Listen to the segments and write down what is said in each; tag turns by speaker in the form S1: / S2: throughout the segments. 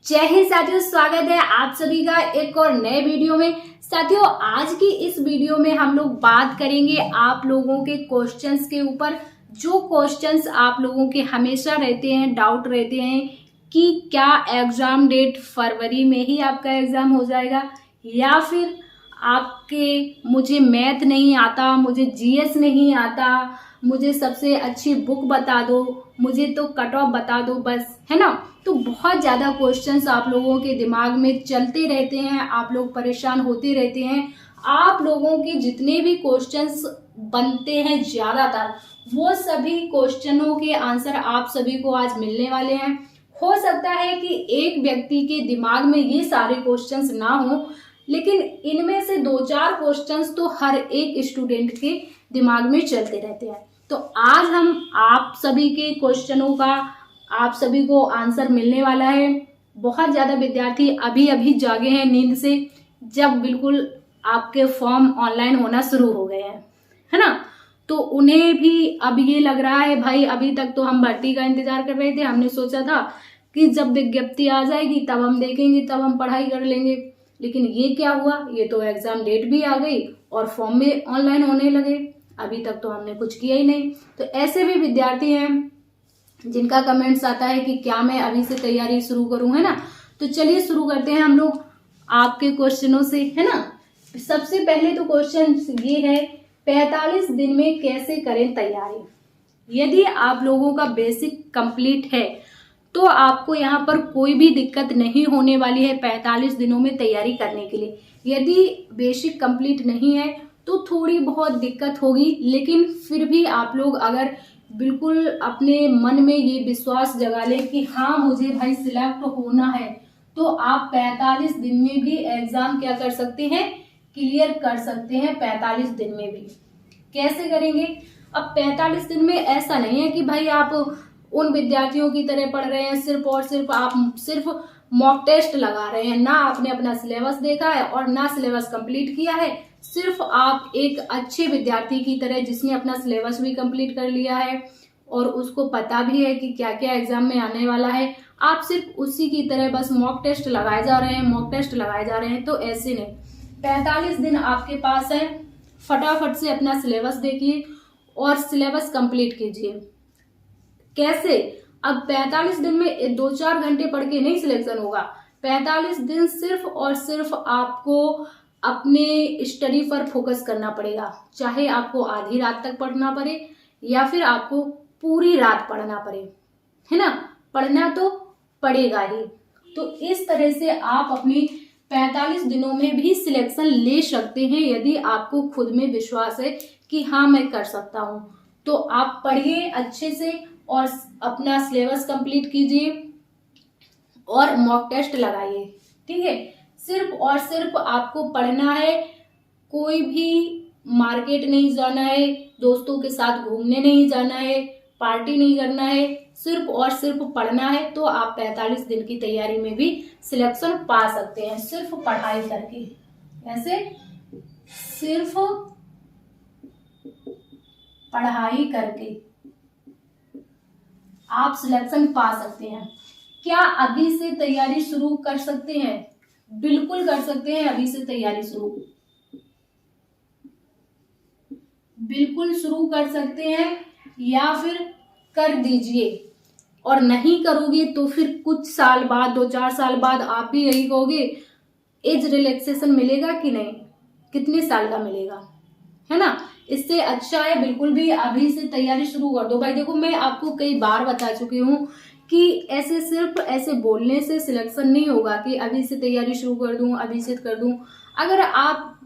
S1: जय हिंद साथियों, स्वागत है आप सभी का एक और नए वीडियो में। साथियों, आज की इस वीडियो में हम लोग बात करेंगे आप लोगों के क्वेश्चंस के ऊपर। जो क्वेश्चंस आप लोगों के हमेशा रहते हैं, डाउट रहते हैं कि क्या एग्जाम डेट फरवरी में ही आपका एग्जाम हो जाएगा, या फिर आपके मुझे मैथ नहीं आता, मुझे जीएस नहीं आता, मुझे सबसे अच्छी बुक बता दो, मुझे तो कट ऑफ बता दो बस, है ना। तो बहुत ज़्यादा क्वेश्चंस आप लोगों के दिमाग में चलते रहते हैं, आप लोग परेशान होते रहते हैं। आप लोगों के जितने भी क्वेश्चंस बनते हैं ज़्यादातर, वो सभी क्वेश्चनों के आंसर आप सभी को आज मिलने वाले हैं। हो सकता है कि एक व्यक्ति के दिमाग में ये सारे क्वेश्चंस ना हो, लेकिन इनमें से 2-4 क्वेश्चंस तो हर एक स्टूडेंट के दिमाग में चलते रहते हैं। तो आज हम आप सभी के क्वेश्चनों का आप सभी को आंसर मिलने वाला है। बहुत ज़्यादा विद्यार्थी अभी अभी जागे हैं नींद से, जब बिल्कुल आपके फॉर्म ऑनलाइन होना शुरू हो गए हैं, है ना। तो उन्हें भी अब ये लग रहा है, भाई अभी तक तो हम भर्ती का इंतजार कर रहे थे, हमने सोचा था कि जब विज्ञप्ति आ जाएगी तब हम देखेंगे, तब हम पढ़ाई कर लेंगे। लेकिन ये क्या हुआ, ये तो एग्जाम डेट भी आ गई और फॉर्म भी ऑनलाइन होने लगे, अभी तक तो हमने कुछ किया ही नहीं। तो ऐसे भी विद्यार्थी हैं जिनका कमेंट्स आता है कि क्या मैं अभी से तैयारी शुरू करूं, है ना। तो चलिए शुरू करते हैं हम लोग आपके क्वेश्चनों से, है ना। सबसे पहले तो क्वेश्चन ये है, 45 दिन में कैसे करें तैयारी। यदि आप लोगों का बेसिक कंप्लीट है तो आपको यहाँ पर कोई भी दिक्कत नहीं होने वाली है 45 दिनों में तैयारी करने के लिए। यदि बेसिक कंप्लीट नहीं है तो थोड़ी बहुत दिक्कत होगी, लेकिन फिर भी आप लोग अगर बिल्कुल अपने मन में ये विश्वास जगा लें कि हाँ मुझे भाई सिलेक्ट होना है, तो आप 45 दिन में भी एग्जाम क्या कर सकते हैं, क्लियर कर सकते हैं। 45 दिन में भी कैसे करेंगे। अब 45 दिन में ऐसा नहीं है कि भाई आप उन विद्यार्थियों की तरह पढ़ रहे हैं, सिर्फ और सिर्फ आप सिर्फ मॉक टेस्ट लगा रहे हैं, ना आपने अपना सिलेबस देखा है और ना सिलेबस कंप्लीट किया है। सिर्फ आप एक अच्छे विद्यार्थी की तरह जिसने अपना सिलेबस भी कंप्लीट कर लिया है और उसको पता भी है कि क्या क्या एग्जाम में आने वाला है, आप सिर्फ उसी की तरह बस मॉक टेस्ट लगाए जा रहे हैं, मॉक टेस्ट लगाए जा रहे हैं। तो ऐसे नहीं, 45 दिन आपके पास है, फटाफट से अपना सिलेबस देखिए और सिलेबस कंप्लीट कीजिए। कैसे, अब 45 दिन में 2-4 घंटे पढ़ के नहीं सिलेक्शन होगा। 45 दिन सिर्फ और सिर्फ आपको अपने स्टडी पर फोकस करना पड़ेगा, चाहे आपको आधी रात तक पढ़ना पड़े या फिर आपको पूरी रात पढ़ना पड़े, है ना। पढ़ना तो पड़ेगा ही। तो इस तरह से आप अपनी 45 दिनों में भी सिलेक्शन ले सकते हैं, यदि आपको खुद में विश्वास है कि हाँ मैं कर सकता हूं। तो आप पढ़िए अच्छे से और अपना सिलेबस कंप्लीट कीजिए और मॉक टेस्ट लगाइए, ठीक है। सिर्फ और सिर्फ आपको पढ़ना है, कोई भी मार्केट नहीं जाना है, दोस्तों के साथ घूमने नहीं जाना है, पार्टी नहीं करना है, सिर्फ और सिर्फ पढ़ना है। तो आप 45 दिन की तैयारी में भी सिलेक्शन पा सकते हैं, सिर्फ पढ़ाई करके। ऐसे सिर्फ पढ़ाई करके आप सिलेक्शन पा सकते हैं। क्या अभी से तैयारी शुरू कर सकते हैं? बिल्कुल कर सकते हैं, अभी से तैयारी शुरू बिल्कुल शुरू कर सकते हैं, या फिर कर दीजिए। और नहीं करोगे तो फिर कुछ साल बाद, 2-4 साल बाद आप भी यही कहोगे, एज रिलैक्सेशन मिलेगा कि नहीं, कितने साल का मिलेगा, है ना। इससे अच्छा है बिल्कुल भी अभी से तैयारी शुरू कर दो। भाई देखो, मैं आपको कई बार बता चुकी हूँ कि ऐसे सिर्फ ऐसे बोलने से सिलेक्शन नहीं होगा कि अभी से तैयारी शुरू कर दूं, अभी से कर दूं। अगर आप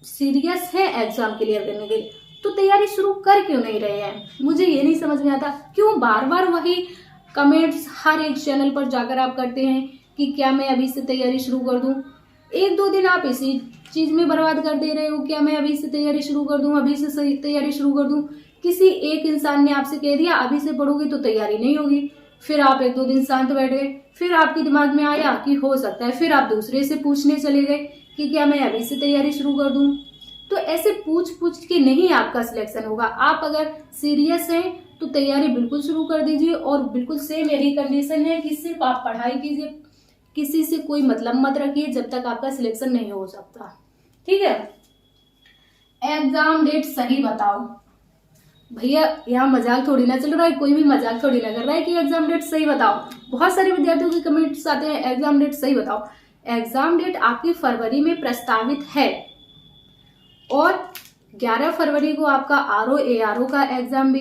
S1: सीरियस है एग्जाम क्लियर करने के लिए तो तैयारी शुरू कर क्यों नहीं रहे हैं। मुझे ये नहीं समझ में आता, क्यों बार बार वही कमेंट्स हर एक चैनल पर जाकर आप करते हैं कि क्या मैं अभी से तैयारी शुरू कर दूं। 1-2 दिन आप इसी चीज में बर्बाद कर दे रहे हो, क्या मैं अभी से तैयारी शुरू कर दूं, अभी से तैयारी शुरू कर दूं। किसी एक इंसान ने आपसे कह दिया अभी से पढ़ोगे तो तैयारी नहीं होगी, फिर आप 1-2 दिन शांत बैठ गए, फिर आपके दिमाग में आया कि हो सकता है, फिर आप दूसरे से पूछने चले गए कि क्या मैं अभी से तैयारी शुरू कर दूं। तो ऐसे पूछ पूछ के नहीं आपका सिलेक्शन होगा। आप अगर सीरियस हैं तो तैयारी बिल्कुल शुरू कर दीजिए, और बिल्कुल सेम यही कंडीशन है कि सिर्फ आप पढ़ाई कीजिए, किसी से कोई मतलब मत रखिए जब तक आपका सिलेक्शन नहीं हो सकता। ठीक है। एग्जाम डेट सही बताओ। भैया यहाँ मजाक थोड़ी ना चल रहा है, कोई भी मजाक थोड़ी ना कर रहा है कि एग्जाम डेट सही बताओ। बहुत सारे विद्यार्थियों के कमेंट्स आते हैं एग्जाम डेट सही बताओ। एग्जाम डेट आपकी फरवरी में प्रस्तावित है और 11 फरवरी को आपका आरओ एआरओ का एग्जाम भी,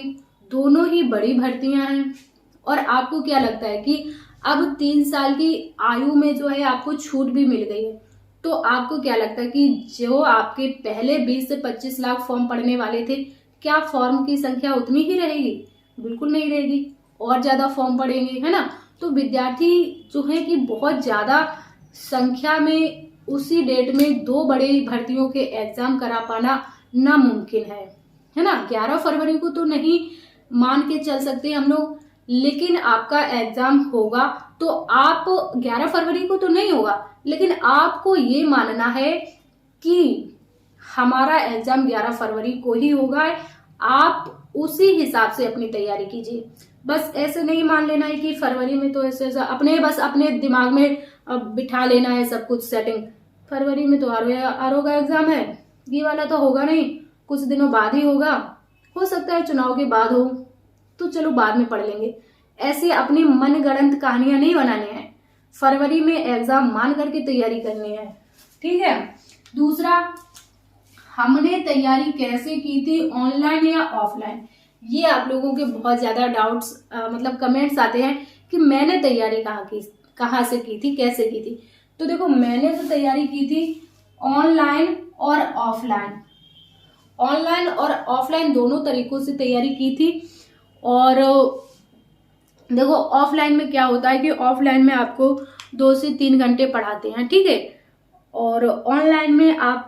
S1: दोनों ही बड़ी भर्तियां हैं। और आपको क्या लगता है कि अब 3 साल की आयु में जो है आपको छूट भी मिल गई है, तो आपको क्या लगता है कि जो आपके पहले 20 से 25 लाख फॉर्म पड़ने वाले थे, क्या फॉर्म की संख्या उतनी ही रहेगी? बिल्कुल नहीं रहेगी, और ज्यादा फॉर्म पड़ेंगे, है ना। तो विद्यार्थी जो है कि बहुत ज्यादा संख्या में उसी डेट में 2 बड़े भर्तियों के एग्जाम करा पाना नामुमकिन है ना। 11 फरवरी को तो नहीं मान के चल सकते हम लोग, लेकिन आपका एग्जाम होगा तो आप 11 फरवरी को तो नहीं होगा, लेकिन आपको ये मानना है कि हमारा एग्जाम 11 फरवरी को ही होगा। आप उसी हिसाब से अपनी तैयारी कीजिए। बस ऐसे नहीं मान लेना है कि फरवरी में तो ऐसे बस अपने दिमाग में बिठा लेना है सब कुछ सेटिंग। फरवरी में तो आरओ का एग्जाम है, ये वाला तो होगा नहीं, कुछ दिनों बाद ही होगा, हो सकता है चुनाव के बाद हो, तो चलो बाद में पढ़ लेंगे। ऐसे अपनी मनगढ़ंत कहानियां नहीं बनानी है। फरवरी में एग्जाम मान करके तैयारी करनी है। ठीक है। दूसरा, हमने तैयारी कैसे की थी, ऑनलाइन या ऑफलाइन? ये आप लोगों के बहुत ज्यादा डाउट्स मतलब कमेंट्स आते हैं कि मैंने तैयारी कहाँ से की थी, कैसे की थी। तो देखो, मैंने तो तैयारी की थी ऑनलाइन और ऑफलाइन। ऑनलाइन और ऑफलाइन दोनों तरीकों से तैयारी की थी। और देखो, ऑफलाइन में क्या होता है कि ऑफलाइन में आपको 2 से 3 घंटे पढ़ाते हैं, ठीक है। और ऑनलाइन में आप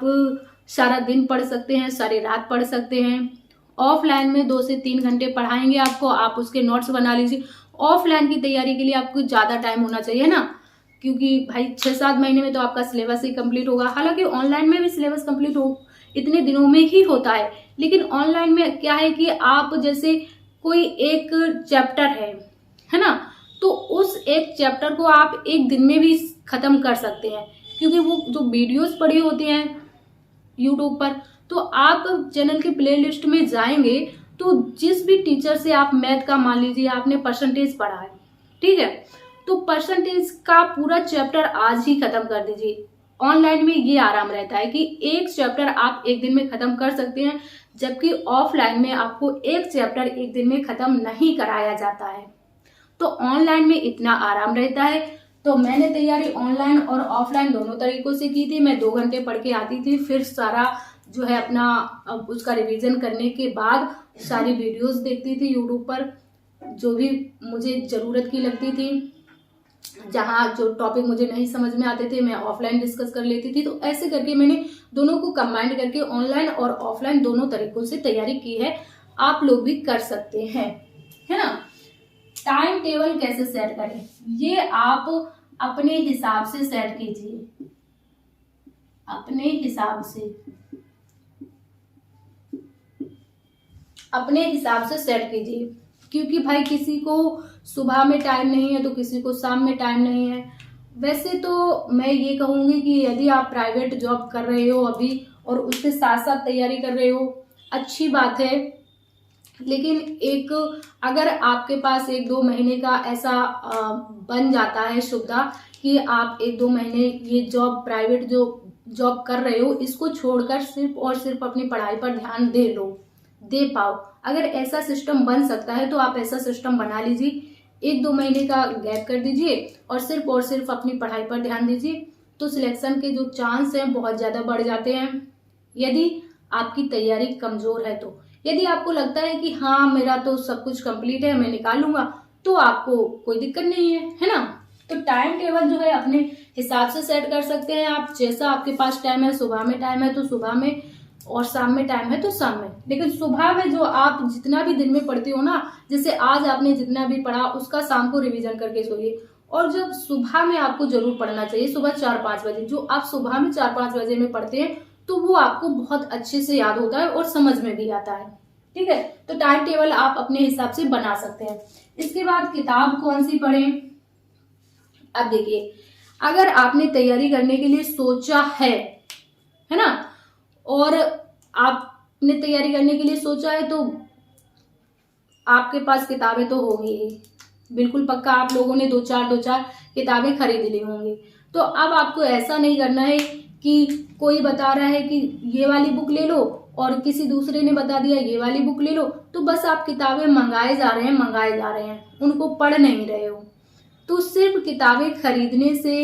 S1: सारा दिन पढ़ सकते हैं, सारी रात पढ़ सकते हैं। ऑफलाइन में 2 से 3 घंटे पढ़ाएंगे आपको, आप उसके नोट्स बना लीजिए। ऑफलाइन की तैयारी के लिए आपको ज्यादा टाइम होना चाहिए ना, क्योंकि भाई 6-7 महीने में तो आपका सिलेबस ही कंप्लीट होगा। हालांकि ऑनलाइन में भी सिलेबस कंप्लीट हो इतने दिनों में ही होता है, लेकिन ऑनलाइन में क्या है कि आप जैसे कोई एक चैप्टर है ना, तो उस एक चैप्टर को आप एक दिन में भी खत्म कर सकते हैं, क्योंकि वो जो वीडियोस पड़ी होती हैं यूट्यूब पर, तो आप चैनल के प्लेलिस्ट में जाएंगे तो जिस भी टीचर से आप मैथ का मान लीजिए आपने परसेंटेज पढ़ा है, ठीक है, तो परसेंटेज का पूरा चैप्टर आज ही खत्म कर दीजिए। ऑनलाइन में ये आराम रहता है कि एक चैप्टर आप एक दिन में खत्म कर सकते हैं, जबकि ऑफलाइन में आपको एक चैप्टर एक दिन में खत्म नहीं कराया जाता है। तो ऑनलाइन में इतना आराम रहता है। तो मैंने तैयारी ऑनलाइन और ऑफलाइन दोनों तरीकों से की थी। मैं 2 घंटे पढ़ के आती थी, फिर सारा जो है अपना उसका रिवीजन करने के बाद सारी वीडियोस देखती थी यूट्यूब पर, जो भी मुझे जरूरत की लगती थी। जहाँ जो टॉपिक मुझे नहीं समझ में आते थे मैं ऑफलाइन डिस्कस कर लेती थी। तो ऐसे करके मैंने दोनों को कंबाइंड करके ऑनलाइन और ऑफलाइन दोनों तरीकों से तैयारी की है। आप लोग भी कर सकते हैं, है ना। टाइम टेबल कैसे सेट करें, ये आप अपने हिसाब से सेट कीजिए, अपने हिसाब से सेट कीजिए। क्योंकि भाई किसी को सुबह में टाइम नहीं है तो किसी को शाम में टाइम नहीं है। वैसे तो मैं ये कहूंगी कि यदि आप प्राइवेट जॉब कर रहे हो अभी और उसके साथ साथ तैयारी कर रहे हो, अच्छी बात है, लेकिन एक अगर आपके पास 1-2 महीने का ऐसा बन जाता है सुविधा कि आप 1-2 महीने ये जॉब प्राइवेट जो जॉब कर रहे हो इसको छोड़कर सिर्फ और सिर्फ अपनी पढ़ाई पर ध्यान दे पाओ, अगर ऐसा सिस्टम बन सकता है तो आप ऐसा सिस्टम बना लीजिए। 1-2 महीने का गैप कर दीजिए और सिर्फ अपनी पढ़ाई पर ध्यान दीजिए, तो सिलेक्शन के जो चांस हैं बहुत ज्यादा बढ़ जाते हैं। यदि आपकी तैयारी कमजोर है तो, यदि आपको लगता है कि हाँ मेरा तो सब कुछ कंप्लीट है मैं निकाल लूंगा, तो आपको कोई दिक्कत नहीं है ना। तो टाइम टेबल जो है अपने हिसाब से सेट कर सकते हैं आप, जैसा आपके पास टाइम है, सुबह में टाइम है तो सुबह में, और शाम में टाइम है तो शाम में। लेकिन सुबह में जो आप जितना भी दिन में पढ़ते हो ना, जैसे आज आपने जितना भी पढ़ा उसका शाम को रिवीजन करके सोइए। और जब सुबह में आपको जरूर पढ़ना चाहिए, सुबह 4-5 बजे, जो आप सुबह में 4-5 बजे में पढ़ते हैं तो वो आपको बहुत अच्छे से याद होता है और समझ में भी आता है, ठीक है। तो टाइम टेबल आप अपने हिसाब से बना सकते हैं। इसके बाद किताब कौन सी पढ़ें, अब देखिए अगर आपने तैयारी करने के लिए सोचा है ना, और आपने तैयारी करने के लिए सोचा है तो आपके पास किताबें तो होंगी ही, बिल्कुल पक्का आप लोगों ने दो चार किताबें खरीद ली होंगी। तो अब आपको ऐसा नहीं करना है कि कोई बता रहा है कि ये वाली बुक ले लो और किसी दूसरे ने बता दिया ये वाली बुक ले लो, तो बस आप किताबें मंगाए जा रहे हैं, उनको पढ़ नहीं रहे हो। तो सिर्फ किताबें खरीदने से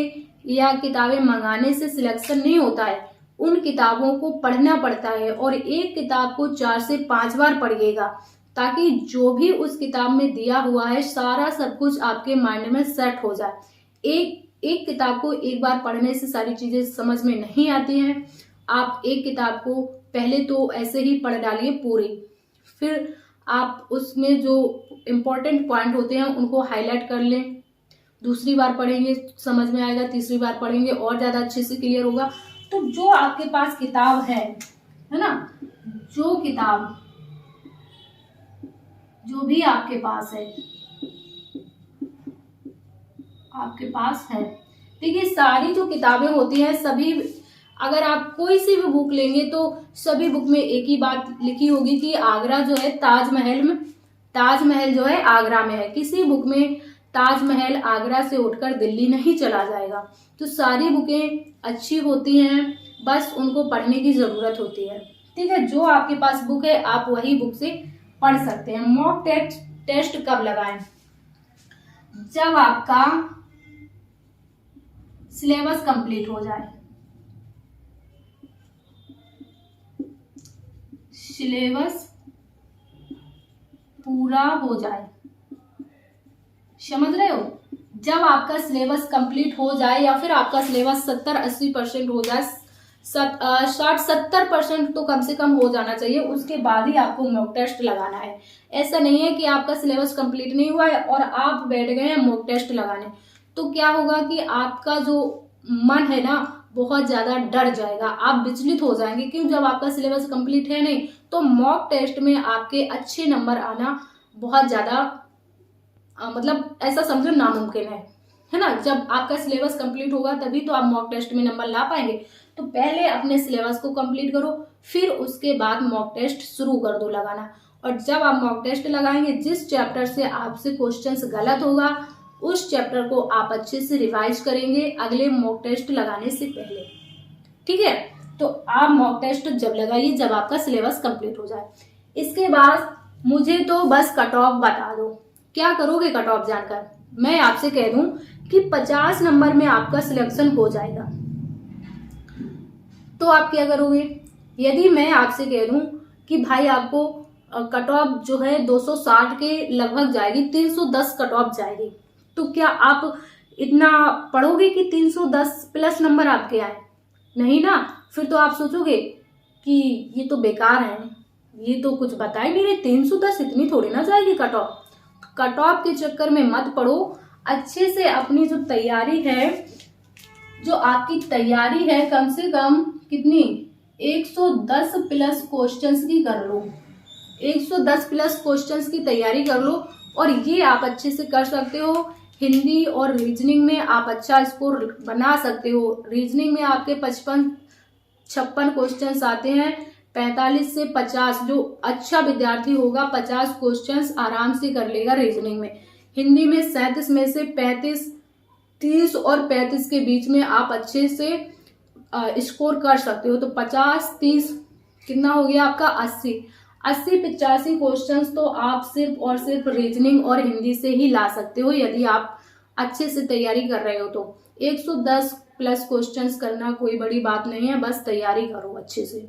S1: या किताबें मंगाने से सिलेक्शन नहीं होता है, उन किताबों को पढ़ना पड़ता है और एक किताब को 4 से 5 बार पढ़िएगा, ताकि जो भी उस किताब में दिया हुआ है सारा सब कुछ आपके माइंड में सेट हो जाए। एक किताब को एक बार पढ़ने से सारी चीजें समझ में नहीं आती हैं। आप एक किताब को पहले तो ऐसे ही पढ़ डालिए पूरी, फिर आप उसमें जो इम्पोर्टेंट पॉइंट होते हैं उनको हाईलाइट कर लें। दूसरी बार पढ़ेंगे समझ में आएगा, तीसरी बार पढ़ेंगे और ज्यादा अच्छे से क्लियर होगा। तो जो आपके पास किताब है ना, जो किताब जो भी आपके पास है, देखिए सारी जो किताबें होती हैं सभी, अगर आप कोई सी भी बुक लेंगे तो सभी बुक में एक ही बात लिखी होगी कि आगरा जो है ताजमहल जो है आगरा में है। किसी बुक में ताजमहल आगरा से उठकर दिल्ली नहीं चला जाएगा। तो सारी बुकें अच्छी होती हैं, बस उनको पढ़ने की जरूरत होती है। ठीक है, जो आपके पास बुक है आप वही बुक से पढ़ सकते हैं। मॉक टेस्ट कब लगाएं? जब आपका सिलेबस कंप्लीट हो जाए। सिलेबस पूरा हो जाए, समझ रहे हो? जब आपका सिलेबस कंप्लीट हो जाए या फिर आपका सिलेबस 70-80% हो जाए, 60-70% तो कम से कम हो जाना चाहिए, उसके बाद ही आपको मॉक टेस्ट लगाना है। ऐसा नहीं है कि आपका सिलेबस कंप्लीट नहीं हुआ है और आप बैठ गए हैं मॉक टेस्ट लगाने, तो क्या होगा कि आपका जो मन है ना बहुत ज्यादा डर जाएगा, आप विचलित हो जाएंगे। क्यों? जब आपका सिलेबस कंप्लीट है नहीं, तो मॉक टेस्ट में आपके अच्छे नंबर आना बहुत ज्यादा मतलब ऐसा समझो नामुमकिन है ना। जब आपका सिलेबस कंप्लीट होगा तभी तो आप मॉक टेस्ट में नंबर ला पाएंगे। तो पहले अपने सिलेबस को कंप्लीट करो, फिर उसके बाद मॉक टेस्ट शुरू कर दो लगाना। और जब आप मॉक टेस्ट लगाएंगे, जिस चैप्टर से आपसे क्वेश्चंस गलत होगा उस चैप्टर को आप अच्छे से रिवाइज करेंगे अगले मॉक टेस्ट लगाने से पहले। ठीक है, तो आप मॉक टेस्ट जब लगाइए जब आपका सिलेबस कंप्लीट हो जाए। इसके बाद मुझे तो बस कट ऑफ बता दो, क्या करोगे कट ऑफ जानकर? मैं आपसे कह दूं कि 50 नंबर में आपका सिलेक्शन हो जाएगा, तो आप क्या करोगे? यदि मैं आपसे कह दूं कि भाई आपको कट ऑफ जो है 260 के लगभग जाएगी, 310 कट ऑफ जाएगी, तो क्या आप इतना पढ़ोगे कि 310 प्लस नंबर आपके आए? नहीं ना। फिर तो आप सोचोगे कि ये तो बेकार है, ये तो कुछ बता ही नहीं रहे, 310 इतनी थोड़ी ना जाएगी कट ऑफ। कट ऑफ के चक्कर में मत पढ़ो, अच्छे से अपनी जो तैयारी है, जो आपकी तैयारी है कम से कम कितनी 110 प्लस क्वेश्चंस की कर लो, 110 प्लस क्वेश्चंस की तैयारी कर लो। और ये आप अच्छे से कर सकते हो। हिंदी और रीजनिंग में आप अच्छा स्कोर बना सकते हो। रीजनिंग में आपके 55-56 क्वेश्चंस आते हैं, 45 से 50 जो अच्छा विद्यार्थी होगा 50 क्वेश्चंस आराम से कर लेगा रीजनिंग में। हिंदी में 37 में से 35, 30 और 35 के बीच में आप अच्छे से स्कोर कर सकते हो। तो 50-30 कितना हो गया आपका 80-85 क्वेश्चंस तो आप सिर्फ और सिर्फ रीजनिंग और हिंदी से ही ला सकते हो, यदि आप अच्छे से तैयारी कर रहे हो तो। 110 प्लस क्वेश्चंस करना कोई बड़ी बात नहीं है, बस तैयारी करो अच्छे से।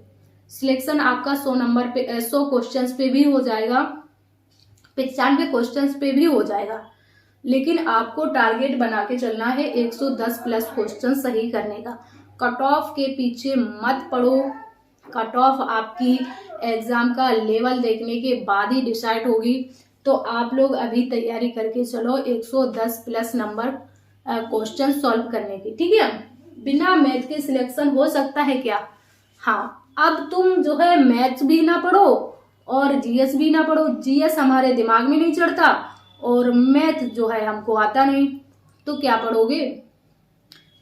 S1: सिलेक्शन आपका 100 नंबर पे 100 क्वेश्चंस पे भी हो जाएगा, 95 क्वेश्चंस पे भी हो जाएगा, लेकिन आपको टारगेट बना के चलना है 110 प्लस क्वेश्चन सही करने का। कट ऑफ के पीछे मत पड़ो, कट ऑफ आपकी एग्जाम का लेवल देखने के बाद ही डिसाइड होगी। तो आप लोग अभी तैयारी करके चलो 110 प्लस नंबर क्वेश्चन सॉल्व करने की। ठीक है, बिना मैथ के सिलेक्शन हो सकता है क्या? हाँ, अब तुम जो है मैथ्स भी ना पढ़ो और जीएस भी ना पढ़ो। जीएस हमारे दिमाग में नहीं चढ़ता और मैथ जो है हमको आता नहीं, तो क्या पढ़ोगे?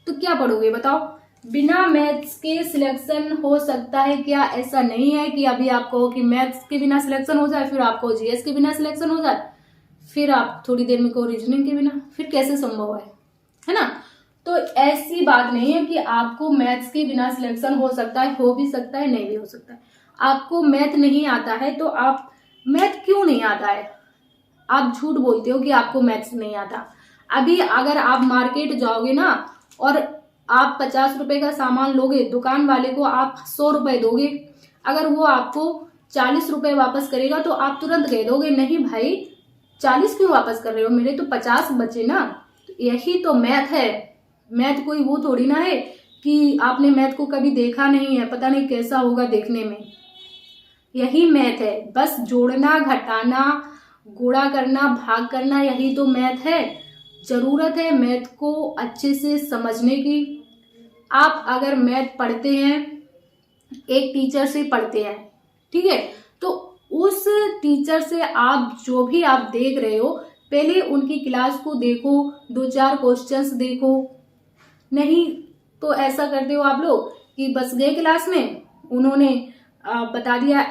S1: तो क्या पढ़ोगे बताओ? बिना मैथ्स के सिलेक्शन हो सकता है क्या? ऐसा नहीं है कि अभी आप कहो कि मैथ्स के बिना सिलेक्शन हो जाए, फिर आपको जीएस के बिना सिलेक्शन हो जाए, फिर आप थोड़ी देर में कहो रीजनिंग के बिना, फिर कैसे संभव है ना? तो ऐसी बात नहीं है कि आपको मैथ्स के बिना सिलेक्शन हो सकता है, हो भी सकता है, नहीं भी हो सकता है। आपको मैथ नहीं आता है तो आप, मैथ क्यों नहीं आता है? आप झूठ बोलते हो कि आपको मैथ्स नहीं आता। अभी अगर आप मार्केट जाओगे ना और आप 50 रुपए का सामान लोगे, दुकान वाले को आप 100 रुपए दोगे, अगर वो आपको 40 रुपए वापस करेगा तो आप तुरंत कह दोगे नहीं भाई 40 क्यों वापस कर रहे हो, मेरे तो 50 बचे ना। तो यही तो मैथ है। मैथ कोई वो थोड़ी ना है कि आपने मैथ को कभी देखा नहीं है, पता नहीं कैसा होगा देखने में। यही मैथ है, बस जोड़ना, घटाना, गुणा करना, भाग करना, यही तो मैथ है। जरूरत है मैथ को अच्छे से समझने की। आप अगर मैथ पढ़ते हैं, एक टीचर से पढ़ते हैं, ठीक है, तो उस टीचर से आप जो भी आप देख रहे हो, पहले उनकी क्लास को देखो, 2-4 क्वेश्चंस देखो। नहीं तो ऐसा करते हो आप लोग कि बस गए क्लास में, उन्होंने बता दिया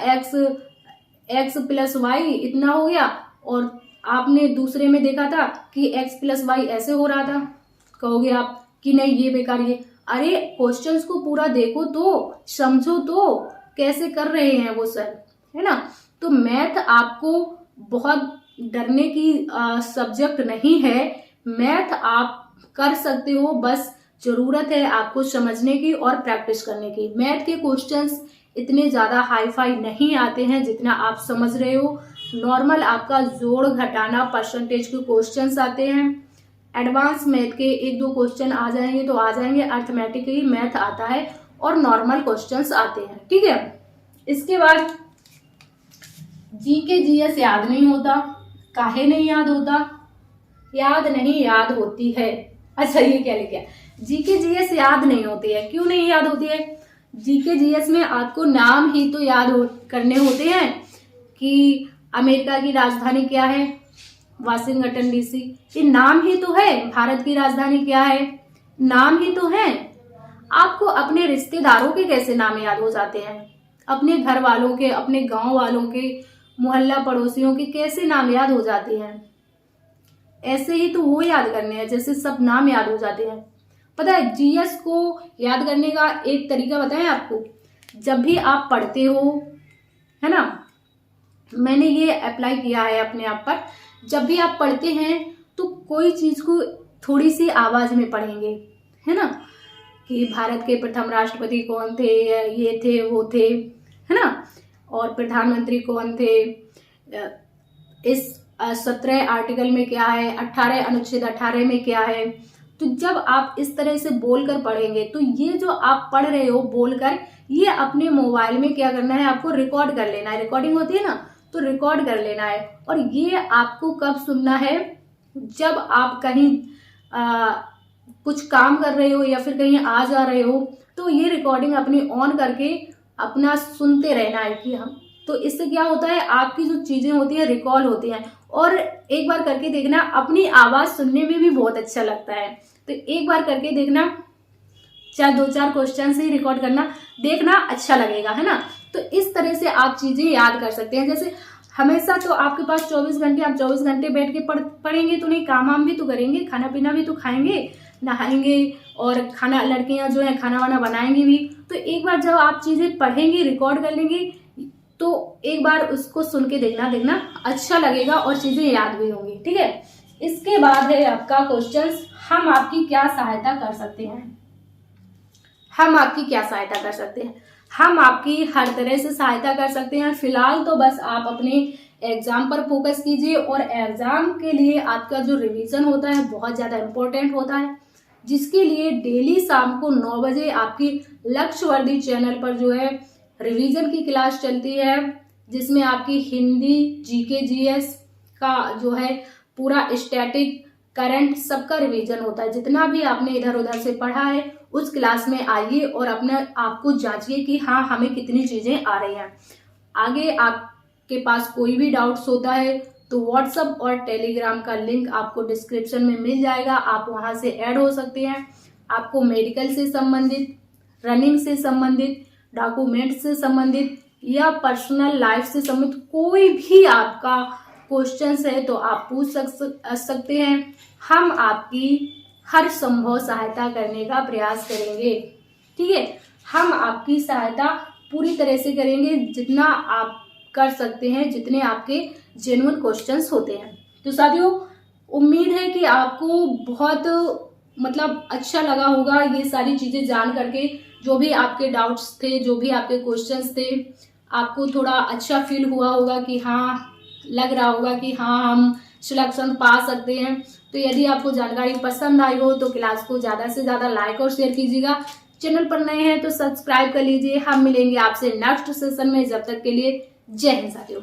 S1: x प्लस वाई इतना हो गया, और आपने दूसरे में देखा था कि x प्लस वाई ऐसे हो रहा था, कहोगे आप कि नहीं ये बेकार। ये अरे क्वेश्चंस को पूरा देखो तो, समझो तो कैसे कर रहे हैं वो सर, है ना? तो मैथ आपको बहुत डरने की सब्जेक्ट नहीं है। मैथ आप कर सकते हो, बस जरूरत है आपको समझने की और प्रैक्टिस करने की। मैथ के क्वेश्चंस इतने ज्यादा हाई फाई नहीं आते हैं जितना आप समझ रहे हो। नॉर्मल आपका जोड़ घटाना परसेंटेज के क्वेश्चंस आते हैं। एडवांस मैथ के 1-2 क्वेश्चन आ जाएंगे तो आ जाएंगे, अर्थमेटिकली मैथ आता है और नॉर्मल क्वेश्चंस आते हैं, ठीक है। इसके बाद जीके जीएस याद नहीं होता। काहे नहीं याद होता? याद नहीं, याद होती है। अच्छा ये क्या लिखा? जीके जीएस याद नहीं होती है। क्यों नहीं याद होती है? जीके जीएस में आपको नाम ही तो याद करने होते हैं कि अमेरिका की राजधानी क्या है, वाशिंगटन डीसी। ये नाम ही तो है। भारत की राजधानी क्या है, नाम ही तो है। आपको अपने रिश्तेदारों के कैसे नाम याद हो जाते हैं, अपने घर वालों के, अपने गांव वालों के, मोहल्ला पड़ोसियों के कैसे नाम याद हो जाते हैं? ऐसे ही तो वो याद करने हैं जैसे सब नाम याद हो जाते हैं। पता है जीएस को याद करने का एक तरीका बताएं आपको। जब भी आप पढ़ते हो, है ना, मैंने ये अप्लाई किया है अपने आप पर, जब भी आप पढ़ते हैं तो कोई चीज को थोड़ी सी आवाज में पढ़ेंगे, है ना, कि भारत के प्रथम राष्ट्रपति कौन थे, ये थे वो थे, है ना, और प्रधानमंत्री कौन थे, इस 17 आर्टिकल में क्या है, 18 अनुच्छेद 18 में क्या है। तो जब आप इस तरह से बोलकर पढ़ेंगे तो ये जो आप पढ़ रहे हो बोलकर, ये अपने मोबाइल में क्या करना है, आपको रिकॉर्ड कर लेना है। रिकॉर्डिंग होती है ना, तो रिकॉर्ड कर लेना है। और ये आपको कब सुनना है? जब आप कहीं कुछ काम कर रहे हो या फिर कहीं आ जा रहे हो, तो ये रिकॉर्डिंग अपनी ऑन करके अपना सुनते रहना है कि हम, तो इससे क्या होता है, आपकी जो चीजें होती है रिकॉल होती हैं। और एक बार करके देखना, अपनी आवाज सुनने में भी बहुत अच्छा लगता है। तो एक बार करके देखना, चाहे 2-4 क्वेश्चन से ही रिकॉर्ड करना, देखना अच्छा लगेगा, है ना। तो इस तरह से आप चीजें याद कर सकते हैं। जैसे हमेशा तो आपके पास 24 घंटे, आप 24 घंटे बैठ के पढ़ेंगे तो नहीं, काम वाम भी तो करेंगे, खाना पीना भी तो खाएंगे, नहाएंगे, और खाना, लड़कियां जो है खाना वाना बनाएंगी भी। तो एक बार जब आप चीजें पढ़ेंगी, रिकॉर्ड कर लेंगी, तो एक बार उसको सुन के देखना अच्छा लगेगा और चीजें याद भी होंगी, ठीक है। इसके बाद है आपका क्वेश्चन, हम आपकी क्या सहायता कर सकते हैं। हम आपकी क्या सहायता कर सकते हैं? हम आपकी हर तरह से सहायता कर सकते हैं। फिलहाल तो बस आप अपने एग्जाम पर फोकस कीजिए, और एग्जाम के लिए आपका जो रिवीजन होता है बहुत ज्यादा इंपॉर्टेंट होता है, जिसके लिए डेली शाम को 9 बजे आपकी लक्ष्यवर्धी चैनल पर जो है रिवीजन की क्लास चलती है, जिसमें आपकी हिंदी, जीके जीएस का जो है पूरा स्टैटिक, करंट सबका रिवीजन होता है। जितना भी आपने इधर उधर से पढ़ा है उस क्लास में आइए और अपने आप को जांचिए कि हाँ हमें कितनी चीजें आ रही हैं। आगे आपके पास कोई भी डाउट्स होता है तो व्हाट्सएप और टेलीग्राम का लिंक आपको डिस्क्रिप्शन में मिल जाएगा, आप वहां से ऐड हो सकते हैं। आपको मेडिकल से संबंधित, रनिंग से संबंधित, डॉक्यूमेंट से संबंधित या पर्सनल लाइफ से संबंधित कोई भी आपका क्वेश्चंस है तो आप पूछ सकते हैं। हम आपकी हर संभव सहायता करने का प्रयास करेंगे। ठीक है, हम आपकी सहायता पूरी तरह से करेंगे जितना आप कर सकते हैं, जितने आपके जेन्युइन क्वेश्चंस होते हैं। तो साथियों, उम्मीद है कि आपको बहुत अच्छा लगा होगा ये सारी चीजें जान करके। जो भी आपके डाउट्स थे, जो भी आपके क्वेश्चंस थे, आपको थोड़ा अच्छा फील हुआ होगा कि हाँ, लग रहा होगा कि हाँ हम सिलेक्शन पा सकते हैं। तो यदि आपको जानकारी पसंद आई हो तो क्लास को ज़्यादा से ज़्यादा लाइक और शेयर कीजिएगा। चैनल पर नए हैं तो सब्सक्राइब कर लीजिए। हम मिलेंगे आपसे नेक्स्ट सेशन में। जब तक के लिए जय हिंद साथियों।